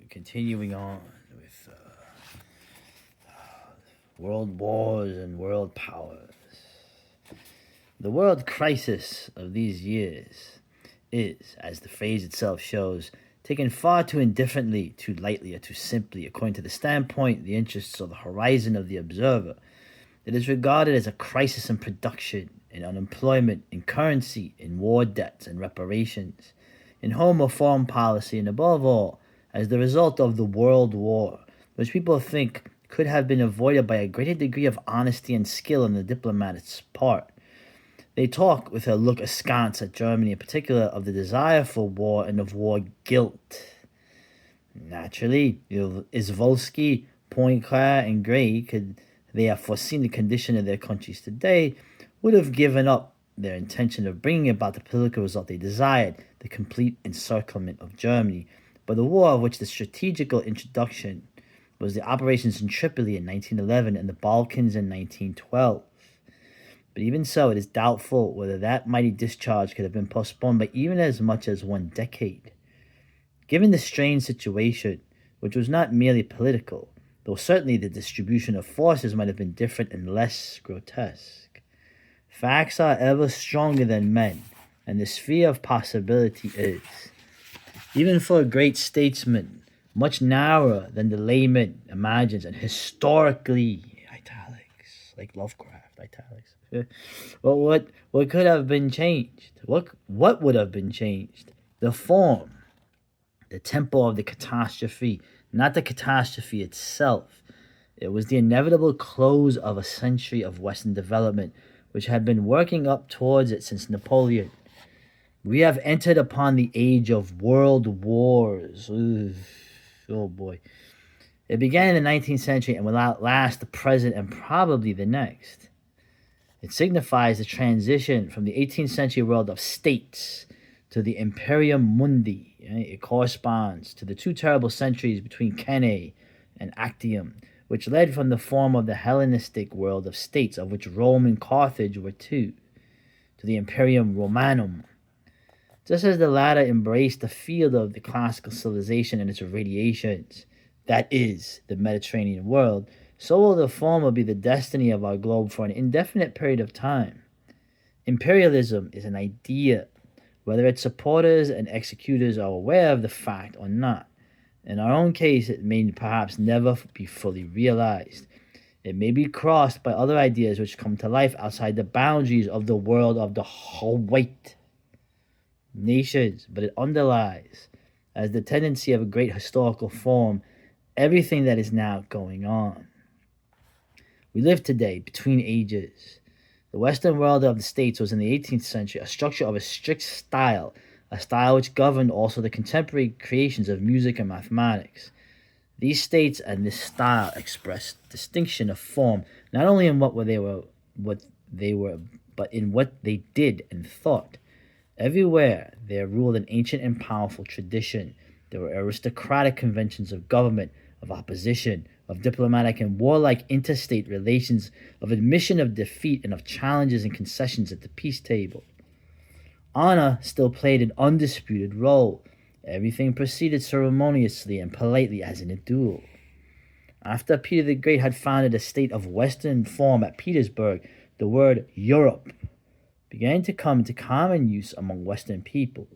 Continuing on with world wars and world powers. The world crisis of these years is, as the phrase itself shows, taken far too indifferently, too lightly, or too simply, according to the standpoint, the interests, or the horizon of the observer. It is regarded as a crisis in production, in unemployment, in currency, in war debts and reparations, in home or foreign policy, and above all, as the result of the World War, which people think could have been avoided by a greater degree of honesty and skill on the diplomat's part. They talk with a look askance at Germany, in particular, of the desire for war and of war guilt. Naturally, Izvolsky, Poincare, and Gray, could they have foreseen the condition of their countries today, would have given up their intention of bringing about the political result they desired, the complete encirclement of Germany, but the war of which the strategical introduction was the operations in Tripoli in 1911 and the Balkans in 1912. But even so, it is doubtful whether that mighty discharge could have been postponed by even as much as 1 decade. Given the strained situation, which was not merely political, though certainly the distribution of forces might have been different and less grotesque, facts are ever stronger than men, and the sphere of possibility is, even for a great statesman, much narrower than the layman imagines, and historically, italics, like Lovecraft, italics. Well, what could have been changed? What would have been changed? The form, the tempo of the catastrophe, not the catastrophe itself. It was the inevitable close of a century of Western development, which had been working up towards it since Napoleon. We have entered upon the age of world wars. Oh boy. It began in the 19th century and will outlast the present and probably the next. It signifies the transition from the 18th century world of states to the Imperium Mundi. It corresponds to the two terrible centuries between Cannae and Actium, which led from the form of the Hellenistic world of states, of which Rome and Carthage were two, to the Imperium Romanum. Just as the latter embraced the field of the classical civilization and its radiations, that is, the Mediterranean world, so will the former be the destiny of our globe for an indefinite period of time. Imperialism is an idea, whether its supporters and executors are aware of the fact or not. In our own case, it may perhaps never be fully realized. It may be crossed by other ideas which come to life outside the boundaries of the world of the white nations, but it underlies, as the tendency of a great historical form, everything that is now going on. We live today between ages. The Western world of the states was in the 18th century a structure of a strict style, a style which governed also the contemporary creations of music and mathematics. These states and this style expressed distinction of form, not only in what they were, but in what they did and thought. Everywhere there ruled an ancient and powerful tradition. There were aristocratic conventions of government, of opposition, of diplomatic and warlike interstate relations, of admission of defeat, and of challenges and concessions at the peace table. Honor still played an undisputed role. Everything proceeded ceremoniously and politely as in a duel. After Peter the Great had founded a state of Western form at Petersburg, the word Europe began to come into common use among Western peoples,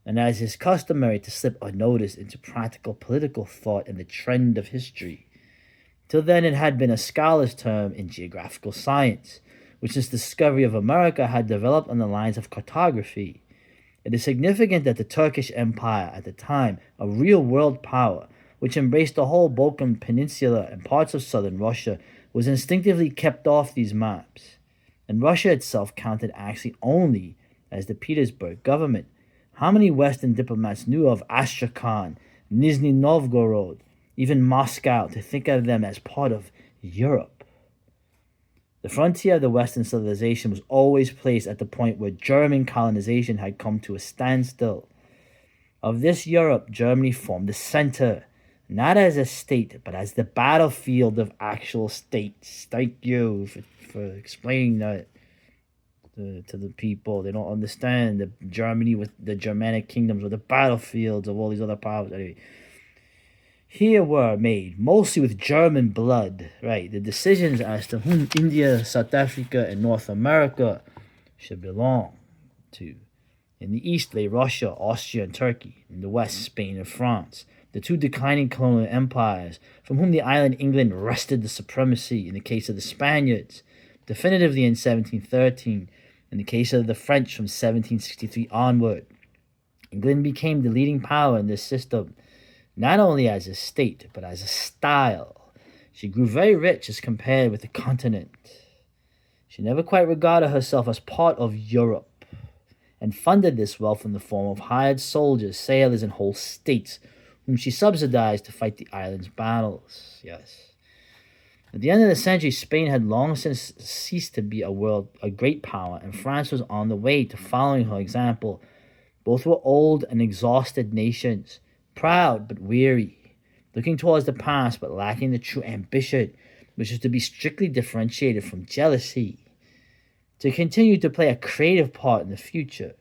and as is customary to slip unnoticed into practical political thought and the trend of history. Till then it had been a scholar's term in geographical science, which since the discovery of America had developed on the lines of cartography. It is significant that the Turkish Empire at the time, a real world power, which embraced the whole Balkan Peninsula and parts of southern Russia, was instinctively kept off these maps, and Russia itself counted actually only as the Petersburg government. How many Western diplomats knew of Astrakhan, Nizhny Novgorod, even Moscow, to think of them as part of Europe? The frontier of the Western civilization was always placed at the point where German colonization had come to a standstill. Of this Europe, Germany formed the center, not as a state, but as the battlefield of actual states. Thank you for explaining that to the people. They don't understand that Germany, with the Germanic kingdoms, were the battlefields of all these other powers. Anyway, here were made mostly with German blood, right? The decisions as to whom India, South Africa, and North America should belong to. In the east lay Russia, Austria, and Turkey. In the west, Spain and France, the two declining colonial empires from whom the island England wrested the supremacy in the case of the Spaniards, definitively in 1713, in the case of the French from 1763 onward. England became the leading power in this system, not only as a state, but as a style. She grew very rich as compared with the continent. She never quite regarded herself as part of Europe, and funded this wealth in the form of hired soldiers, sailors, and whole states, whom she subsidized to fight the island's battles. Yes. At the end of the century, Spain had long since ceased to be a great power, and France was on the way to following her example. Both were old and exhausted nations, proud but weary, looking towards the past but lacking the true ambition, which is to be strictly differentiated from jealousy, to continue to play a creative part in the future.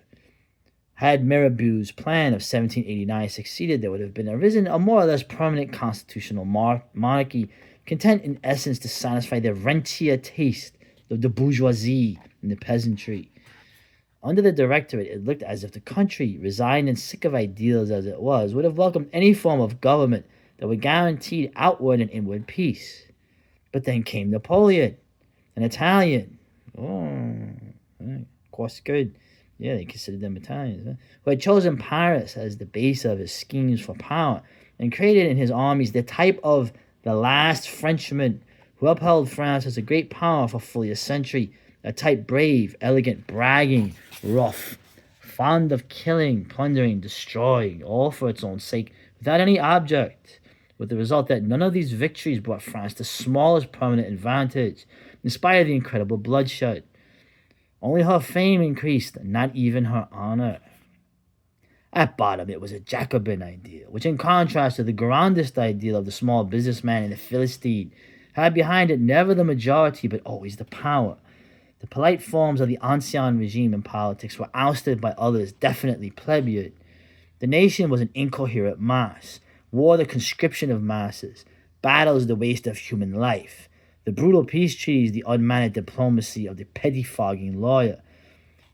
Had Mirabeau's plan of 1789 succeeded, there would have been arisen a more or less permanent constitutional monarchy, content in essence to satisfy the rentier taste of the bourgeoisie and the peasantry. Under the Directorate, it looked as if the country, resigned and sick of ideals as it was, would have welcomed any form of government that would guarantee outward and inward peace. But then came Napoleon, an Italian. Of course, good. Yeah, they considered them Italians. Huh? Who had chosen Paris as the base of his schemes for power, and created in his armies the type of the last Frenchman, who upheld France as a great power for fully a century, a type brave, elegant, bragging, rough, fond of killing, plundering, destroying, all for its own sake, without any object, with the result that none of these victories brought France the smallest permanent advantage, in spite of the incredible bloodshed. Only her fame increased, not even her honor. At bottom, it was a Jacobin ideal, which in contrast to the grandest ideal of the small businessman and the Philistine, had behind it never the majority but always the power. The polite forms of the ancien regime in politics were ousted by others definitely plebeian. The nation was an incoherent mass, war the conscription of masses, battles the waste of human life, the brutal peace treaties the unmanaged diplomacy of the pettifogging lawyer.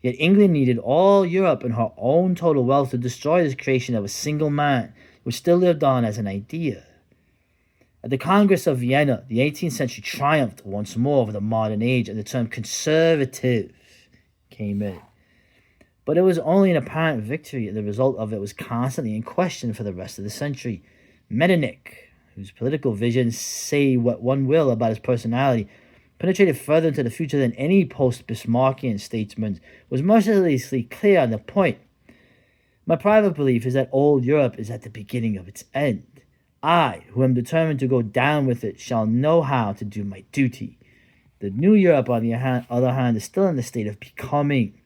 Yet England needed all Europe and her own total wealth to destroy this creation of a single man, which still lived on as an idea. At the Congress of Vienna, the 18th century triumphed once more over the modern age, and the term conservative came in. But it was only an apparent victory, and the result of it was constantly in question for the rest of the century. Metternich, whose political visions, say what one will about his personality, penetrated further into the future than any post-Bismarckian statesman, was mercilessly clear on the point. My private belief is that old Europe is at the beginning of its end. I, who am determined to go down with it, shall know how to do my duty. The new Europe, on the other hand, is still in the state of becoming.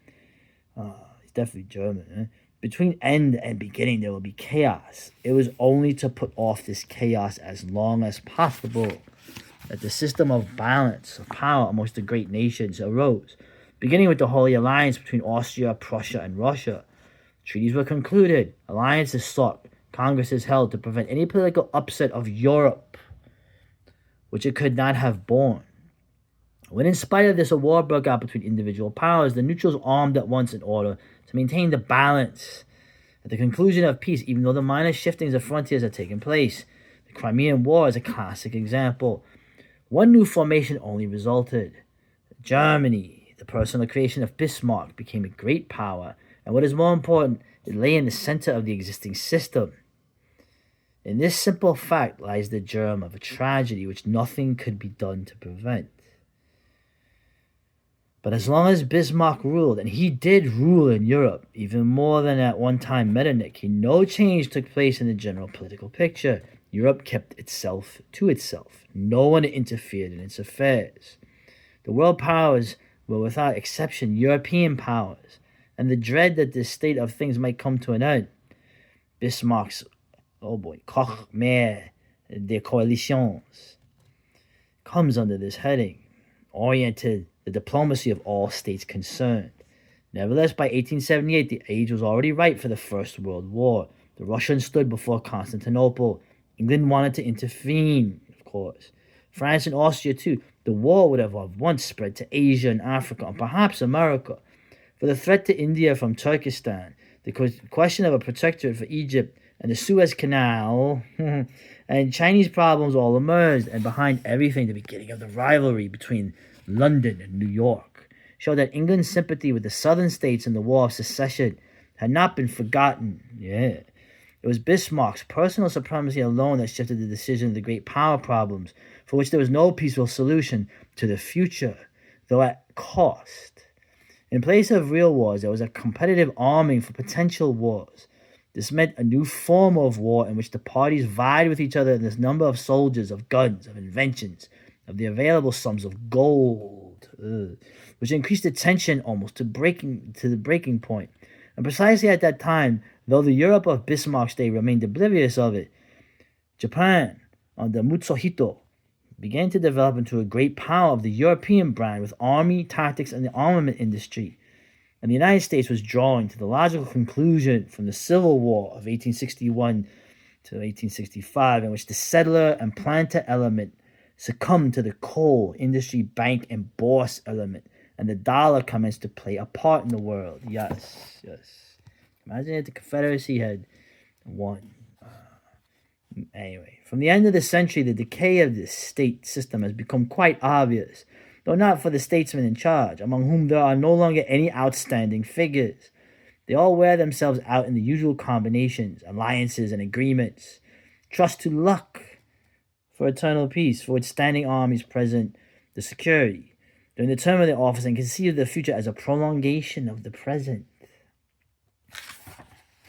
It's definitely German. Eh? Between end and beginning, there will be chaos. It was only to put off this chaos as long as possible that the system of balance of power amongst the great nations arose, beginning with the Holy Alliance between Austria, Prussia, and Russia. Treaties were concluded, alliances sought, congresses held to prevent any political upset of Europe, which it could not have borne. When in spite of this a war broke out between individual powers, the neutrals armed at once in order to maintain the balance. At the conclusion of peace, even though the minor shiftings of frontiers had taken place, the Crimean War is a classic example. One new formation only resulted. Germany, the personal creation of Bismarck, became a great power, and what is more important, it lay in the center of the existing system. In this simple fact lies the germ of a tragedy which nothing could be done to prevent. But as long as Bismarck ruled, and he did rule in Europe, even more than at one time Metternich, no change took place in the general political picture. Europe kept itself to itself. No one interfered in its affairs. The world powers were without exception European powers, and the dread that this state of things might come to an end. Bismarck's, Koch Mehr des Coalitions comes under this heading, oriented the diplomacy of all states concerned. Nevertheless, by 1878, the age was already ripe for the First World War. The Russians stood before Constantinople. England wanted to intervene, of course. France and Austria, too. The war would have once spread to Asia and Africa, and perhaps America. For the threat to India from Turkestan, the question of a protectorate for Egypt, and the Suez Canal, and Chinese problems all emerged, and behind everything, the beginning of the rivalry between London and New York showed that England's sympathy with the southern states in the War of Secession had not been forgotten. Yeah. It was Bismarck's personal supremacy alone that shifted the decision of the great power problems, for which there was no peaceful solution, to the future, though at cost. In place of real wars, there was a competitive arming for potential wars. This meant a new form of war in which the parties vied with each other in the number of soldiers, of guns, of inventions, of the available sums of gold, which increased the tension almost to the breaking point. And precisely at that time, though the Europe of Bismarck's day remained oblivious of it, Japan, under Mutsuhito, began to develop into a great power of the European brand with army, tactics, and the armament industry. And the United States was drawing to the logical conclusion from the Civil War of 1861 to 1865, in which the settler and planter element succumbed to the coal, industry, bank, and bourse element, and the dollar commenced to play a part in the world. Yes. Imagine if the Confederacy had won. Anyway, from the end of the century, the decay of the state system has become quite obvious, though not for the statesmen in charge, among whom there are no longer any outstanding figures. They all wear themselves out in the usual combinations, alliances, and agreements. Trust to luck for eternal peace, for its standing armies present the security during the term of their office, and conceive the future as a prolongation of the present.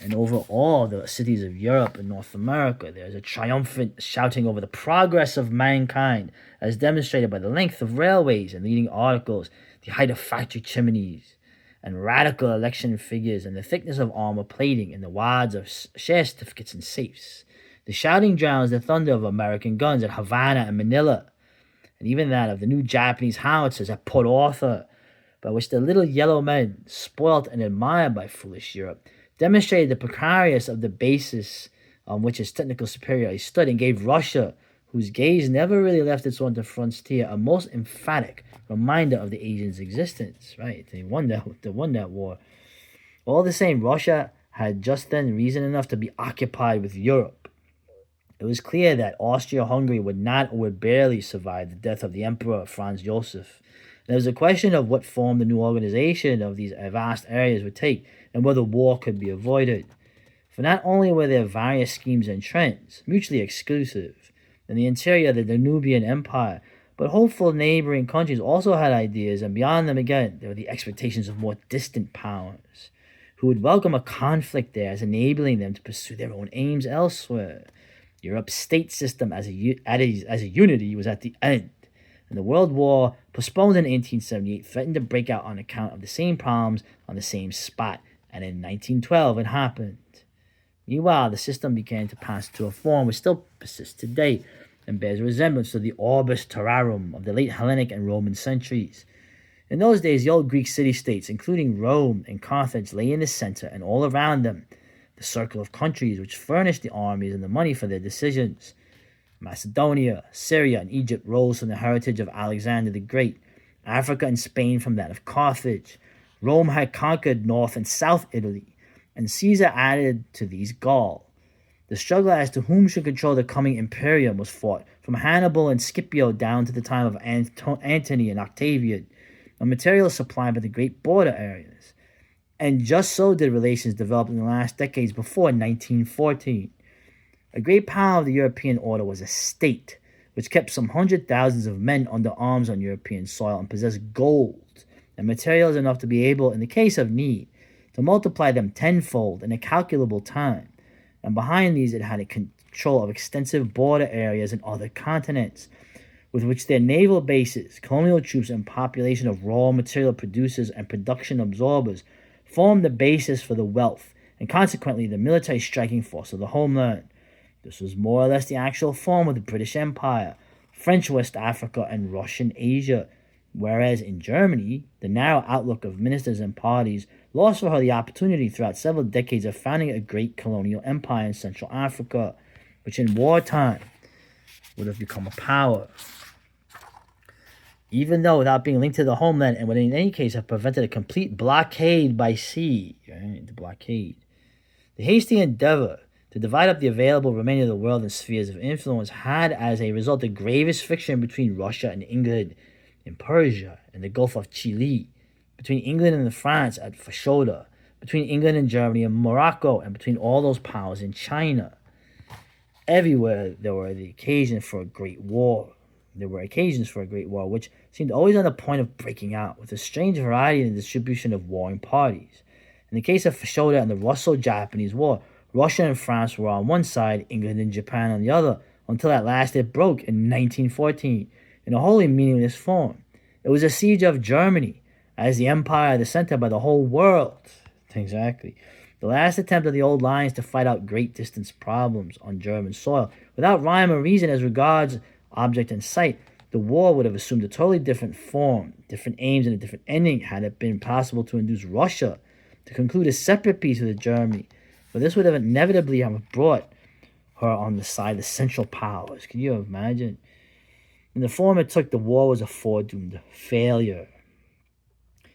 And over all the cities of Europe and North America, there is a triumphant shouting over the progress of mankind, as demonstrated by the length of railways and leading articles, the height of factory chimneys, and radical election figures, and the thickness of armor plating, and the wads of share certificates and safes. The shouting drowns the thunder of American guns at Havana and Manila, and even that of the new Japanese howitzers at Port Arthur, by which the little yellow men, spoilt and admired by foolish Europe, demonstrated the precarious of the basis on which its technical superiority stood, and gave Russia, whose gaze never really left its own frontier, a most emphatic reminder of the Asian's existence. Right? They won that war. All the same, Russia had just then reason enough to be occupied with Europe. It was clear that Austria-Hungary would not or would barely survive the death of the Emperor Franz Joseph. There was a question of what form the new organization of these vast areas would take, and whether war could be avoided. For not only were there various schemes and trends, mutually exclusive, in the interior of the Danubian Empire, but hopeful neighboring countries also had ideas, and beyond them again, there were the expectations of more distant powers, who would welcome a conflict there as enabling them to pursue their own aims elsewhere. Europe's state system as a unity was at the end, and the World War, postponed in 1878, threatened to break out on account of the same problems on the same spot, and in 1912 it happened. Meanwhile, the system began to pass to a form which still persists today and bears resemblance to the orbis terrarum of the late Hellenic and Roman centuries. In those days, the old Greek city-states, including Rome and Carthage, lay in the center, and all around them, the circle of countries which furnished the armies and the money for their decisions. Macedonia, Syria, and Egypt rose from the heritage of Alexander the Great, Africa and Spain from that of Carthage. Rome had conquered North and South Italy, and Caesar added to these Gaul. The struggle as to whom should control the coming imperium was fought from Hannibal and Scipio down to the time of Antony and Octavian, a material supplied by the great border areas. And just so did relations develop in the last decades before 1914. A great power of the European order was a state, which kept some 100,000s of men under arms on European soil and possessed gold and materials enough to be able, in the case of need, to multiply them tenfold in a calculable time. And behind these it had a control of extensive border areas and other continents, with which their naval bases, colonial troops, and population of raw material producers and production absorbers formed the basis for the wealth, and consequently the military striking force of the homeland. This was more or less the actual form of the British Empire, French West Africa, and Russian Asia, whereas in Germany, the narrow outlook of ministers and parties lost for her the opportunity throughout several decades of founding a great colonial empire in Central Africa. which in wartime would have become a power, even though without being linked to the homeland, and would in any case have prevented a complete blockade by sea. Right? The blockade. The hasty endeavor to divide up the available remainder of the world in spheres of influence had as a result the gravest friction between Russia and England in Persia and the Gulf of Chile, between England and France at Fashoda, between England and Germany and Morocco, and between all those powers in China. Everywhere there were the occasion for a great war. There were occasions for a great war, which seemed always on the point of breaking out, with a strange variety in the distribution of warring parties. In the case of Fashoda and the Russo-Japanese War, Russia and France were on one side, England and Japan on the other, until at last it broke in 1914, in a wholly meaningless form. It was a siege of Germany, as the empire, the center by the whole world. Exactly. The last attempt of the old lines to fight out great distance problems on German soil, without rhyme or reason as regards object and sight. The war would have assumed a totally different form, different aims, and a different ending had it been possible to induce Russia to conclude a separate peace with Germany. But this would have inevitably brought her on the side of the Central Powers. Can you imagine? In the form it took, the war was a foredoomed failure.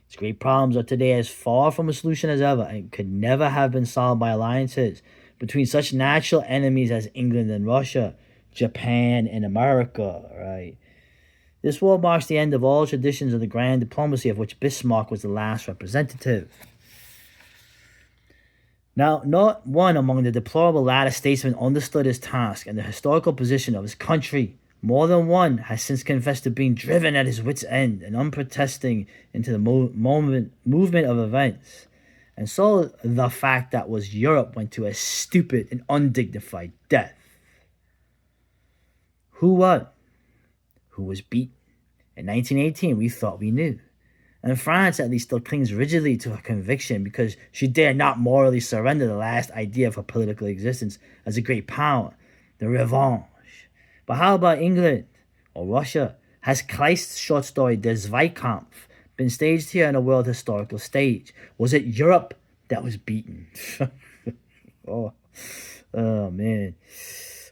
Its great problems are today as far from a solution as ever, and could never have been solved by alliances between such natural enemies as England and Russia, Japan and America, right? This war marks the end of all traditions of the grand diplomacy of which Bismarck was the last representative. Now, not one among the deplorable latter statesmen understood his task and the historical position of his country. More than one has since confessed to being driven at his wits' end and unprotesting into the movement of events. And so the fact that was Europe went to a stupid and undignified death. Who won? Who was beaten? In 1918, we thought we knew. And France at least still clings rigidly to her conviction because she dare not morally surrender the last idea of her political existence as a great power, the revanche. But how about England or Russia? Has Kleist's short story Der Zweikampf been staged here on a world historical stage? Was it Europe that was beaten? oh man.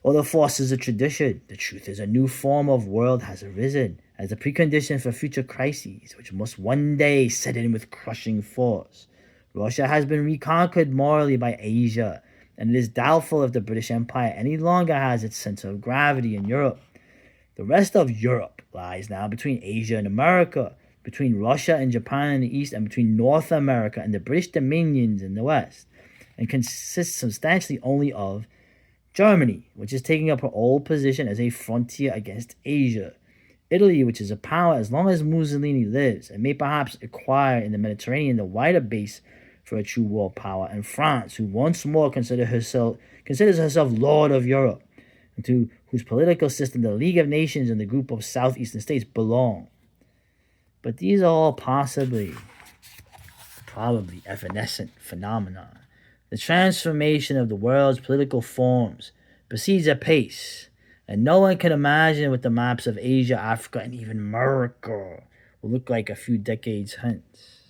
Or the forces of tradition. The truth is a new form of world has arisen as a precondition for future crises, which must one day set in with crushing force. Russia has been reconquered morally by Asia, and it is doubtful if the British Empire any longer has its center of gravity in Europe. The rest of Europe lies now between Asia and America, between Russia and Japan in the east, and between North America and the British dominions in the west, and consists substantially only of Germany, which is taking up her old position as a frontier against Asia. Italy, which is a power as long as Mussolini lives, and may perhaps acquire in the Mediterranean the wider base for a true world power, and France, who once more considers herself Lord of Europe, and to whose political system the League of Nations and the group of southeastern states belong. But these are all probably evanescent phenomena. The transformation of the world's political forms proceeds apace, and no one can imagine what the maps of Asia, Africa, and even America will look like a few decades hence.